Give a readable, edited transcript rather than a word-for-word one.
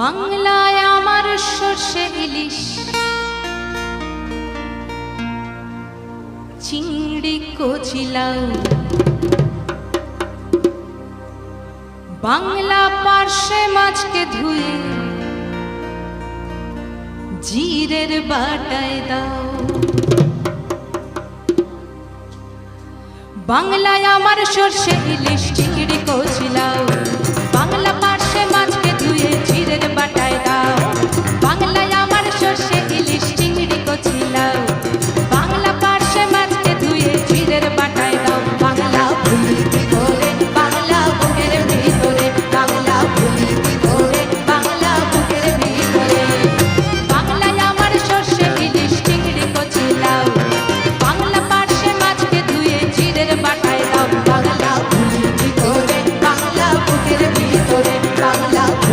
বাংলায় আমার সর্ষে ইলিশ, চিংড়ি কচিলাও, বাংলা পার্শে মাছকে ধুয়ে জিরের বাটায় দাও। বাংলায় আমার সর্ষে ইলিশ, চিংড়ি কচিলাও,